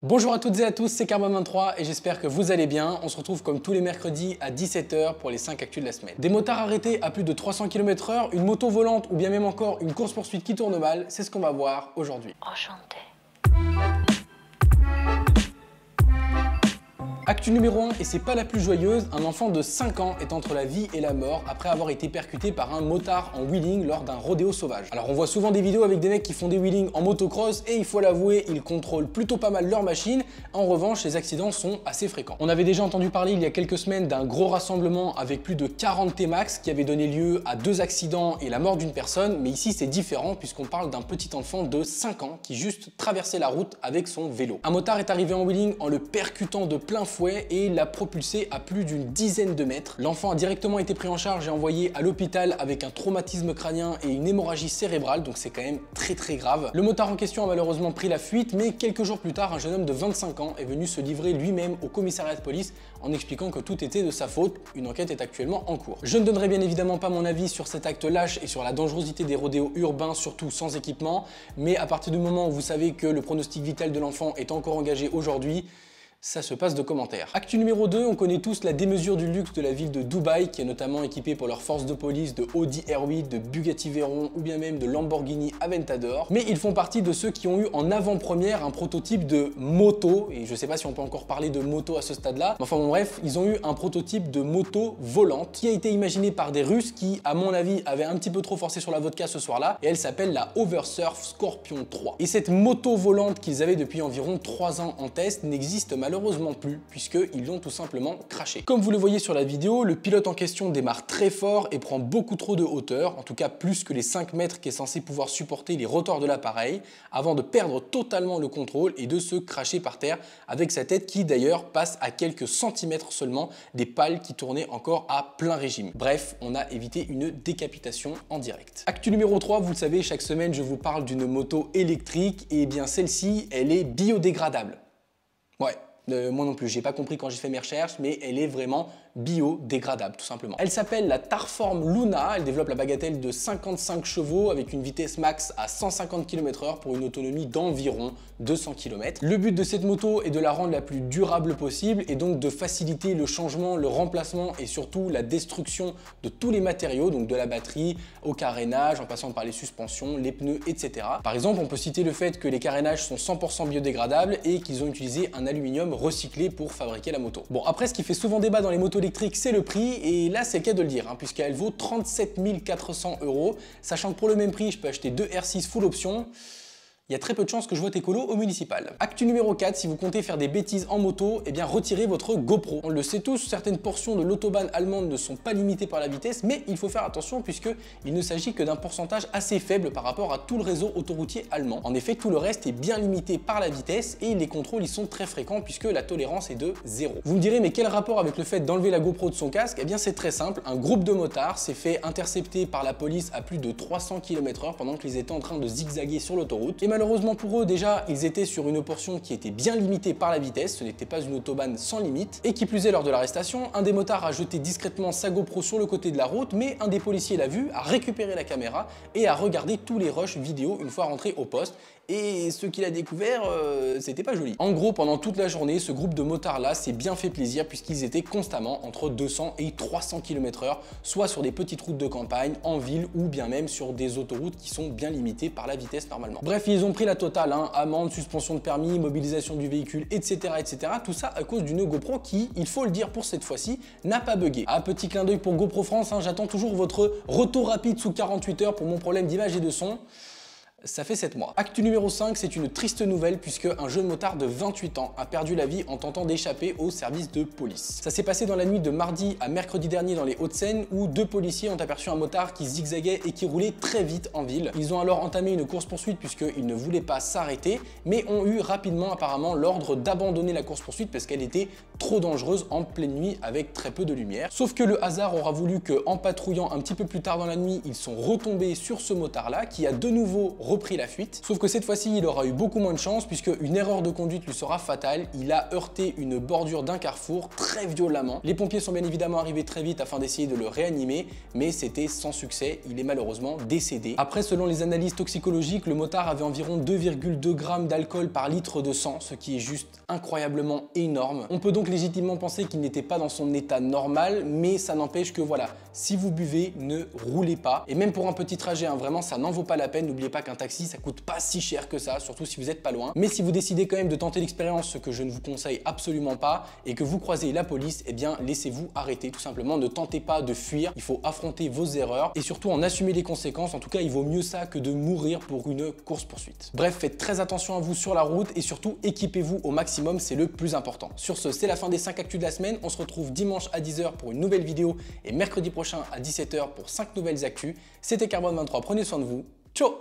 Bonjour à toutes et à tous, c'est Carbone23 et j'espère que vous allez bien. On se retrouve comme tous les mercredis à 17 h pour les 5 actus de la semaine. Des motards arrêtés à plus de 300 km/h, une moto volante ou bien même encore une course-poursuite qui tourne mal, c'est ce qu'on va voir aujourd'hui. Enchanté. Actu numéro 1, et c'est pas la plus joyeuse, un enfant de 5 ans est entre la vie et la mort après avoir été percuté par un motard en wheeling lors d'un rodéo sauvage. Alors on voit souvent des vidéos avec des mecs qui font des wheelings en motocross et il faut l'avouer, ils contrôlent plutôt pas mal leur machine. En revanche, les accidents sont assez fréquents. On avait déjà entendu parler il y a quelques semaines d'un gros rassemblement avec plus de 40 T-Max qui avait donné lieu à 2 accidents et la mort d'une personne, mais ici c'est différent puisqu'on parle d'un petit enfant de 5 ans qui juste traversait la route avec son vélo. Un motard est arrivé en wheeling en le percutant de plein fouet et l'a propulsé à plus d'une dizaine de mètres. L'enfant a directement été pris en charge et envoyé à l'hôpital avec un traumatisme crânien et une hémorragie cérébrale, donc c'est quand même très grave. Le motard en question a malheureusement pris la fuite, mais quelques jours plus tard, un jeune homme de 25 ans est venu se livrer lui-même au commissariat de police en expliquant que tout était de sa faute. Une enquête est actuellement en cours. Je ne donnerai bien évidemment pas mon avis sur cet acte lâche et sur la dangerosité des rodéos urbains, surtout sans équipement, mais à partir du moment où vous savez que le pronostic vital de l'enfant est encore engagé aujourd'hui, ça se passe de commentaires. Actu numéro 2, on connaît tous la démesure du luxe de la ville de Dubaï, qui est notamment équipée pour leurs forces de police de Audi R8, de Bugatti Veyron ou bien même de Lamborghini Aventador. Mais ils font partie de ceux qui ont eu en avant-première un prototype de moto, et je sais pas si on peut encore parler de moto à ce stade-là, mais enfin bon bref, ils ont eu un prototype de moto volante qui a été imaginé par des Russes qui, à mon avis, avaient un petit peu trop forcé sur la vodka ce soir-là, et elle s'appelle la Oversurf Scorpion 3. Et cette moto volante qu'ils avaient depuis environ 3 ans en test n'existe malheureusement plus, puisqu'ils l'ont tout simplement craché. Comme vous le voyez sur la vidéo, le pilote en question démarre très fort et prend beaucoup trop de hauteur, en tout cas plus que les 5 mètres qui est censé pouvoir supporter les rotors de l'appareil, avant de perdre totalement le contrôle et de se cracher par terre, avec sa tête qui d'ailleurs passe à quelques centimètres seulement des pales qui tournaient encore à plein régime. Bref, on a évité une décapitation en direct. Actu numéro 3, vous le savez, chaque semaine je vous parle d'une moto électrique, et bien celle-ci, elle est biodégradable. Ouais. Moi non plus, j'ai pas compris quand j'ai fait mes recherches, mais elle est vraiment biodégradable tout simplement. Elle s'appelle la Tarform Luna, elle développe la bagatelle de 55 chevaux avec une vitesse max à 150 km/h pour une autonomie d'environ 200 km. Le but de cette moto est de la rendre la plus durable possible et donc de faciliter le changement, le remplacement et surtout la destruction de tous les matériaux, donc de la batterie au carénage en passant par les suspensions, les pneus, etc. Par exemple, on peut citer le fait que les carénages sont 100% biodégradables et qu'ils ont utilisé un aluminium recyclé pour fabriquer la moto. Bon, après, ce qui fait souvent débat dans les motos électriques, c'est le prix, et là c'est le cas de le dire, puisqu'elle vaut 37 400 €, sachant que pour le même prix, je peux acheter 2 R6 full option. Il y a très peu de chances que je vote écolo au municipal. Actu numéro 4, si vous comptez faire des bêtises en moto, eh bien retirez votre GoPro. On le sait tous, certaines portions de l'autobahn allemande ne sont pas limitées par la vitesse, mais il faut faire attention puisqu'il ne s'agit que d'un pourcentage assez faible par rapport à tout le réseau autoroutier allemand. En effet, tout le reste est bien limité par la vitesse et les contrôles y sont très fréquents puisque la tolérance est de 0. Vous me direz, mais quel rapport avec le fait d'enlever la GoPro de son casque? Eh bien c'est très simple, un groupe de motards s'est fait intercepter par la police à plus de 300 km/h pendant qu'ils étaient en train de zigzaguer sur l'autoroute. Et malheureusement pour eux, déjà, ils étaient sur une portion qui était bien limitée par la vitesse, ce n'était pas une autobahn sans limite, et qui plus est, lors de l'arrestation, un des motards a jeté discrètement sa GoPro sur le côté de la route, mais un des policiers l'a vu, a récupéré la caméra et a regardé tous les rushs vidéo une fois rentré au poste, et ce qu'il a découvert, c'était pas joli. En gros, pendant toute la journée, ce groupe de motards-là s'est bien fait plaisir puisqu'ils étaient constamment entre 200 et 300 km/h, soit sur des petites routes de campagne, en ville, ou bien même sur des autoroutes qui sont bien limitées par la vitesse normalement. Bref, ils ont pris la totale, amende, suspension de permis, mobilisation du véhicule, etc. etc. Tout ça à cause d'une GoPro qui, il faut le dire pour cette fois-ci, n'a pas bugué. Ah, petit clin d'œil pour GoPro France, j'attends toujours votre retour rapide sous 48 heures pour mon problème d'image et de son. Ça fait 7 mois. Actu numéro 5, c'est une triste nouvelle puisque un jeune motard de 28 ans a perdu la vie en tentant d'échapper au service de police. Ça s'est passé dans la nuit de mardi à mercredi dernier dans les Hauts-de-Seine où 2 policiers ont aperçu un motard qui zigzaguait et qui roulait très vite en ville. Ils ont alors entamé une course-poursuite puisqu'ils ne voulaient pas s'arrêter, mais ont eu rapidement apparemment l'ordre d'abandonner la course-poursuite parce qu'elle était trop dangereuse en pleine nuit avec très peu de lumière. Sauf que le hasard aura voulu qu'en patrouillant un petit peu plus tard dans la nuit, ils sont retombés sur ce motard-là qui a de nouveau repris la fuite. Sauf que cette fois-ci, il aura eu beaucoup moins de chance puisque une erreur de conduite lui sera fatale. Il a heurté une bordure d'un carrefour très violemment. Les pompiers sont bien évidemment arrivés très vite afin d'essayer de le réanimer, mais c'était sans succès. Il est malheureusement décédé. Après, selon les analyses toxicologiques, le motard avait environ 2,2 grammes d'alcool par litre de sang, ce qui est juste incroyablement énorme. On peut donc légitimement penser qu'il n'était pas dans son état normal, mais ça n'empêche que voilà, si vous buvez, ne roulez pas. Et même pour un petit trajet, vraiment, ça n'en vaut pas la peine. N'oubliez pas qu'un taxi, ça coûte pas si cher que ça, surtout si vous n'êtes pas loin. Mais si vous décidez quand même de tenter l'expérience, ce que je ne vous conseille absolument pas, et que vous croisez la police, eh bien, laissez-vous arrêter, tout simplement. Ne tentez pas de fuir, il faut affronter vos erreurs et surtout en assumer les conséquences. En tout cas, il vaut mieux ça que de mourir pour une course-poursuite. Bref, faites très attention à vous sur la route et surtout équipez-vous au maximum, c'est le plus important. Sur ce, c'est la fin des 5 actus de la semaine. On se retrouve dimanche à 10 h pour une nouvelle vidéo et mercredi prochain à 17 h pour 5 nouvelles actus. C'était Carbone 23, prenez soin de vous. Ciao!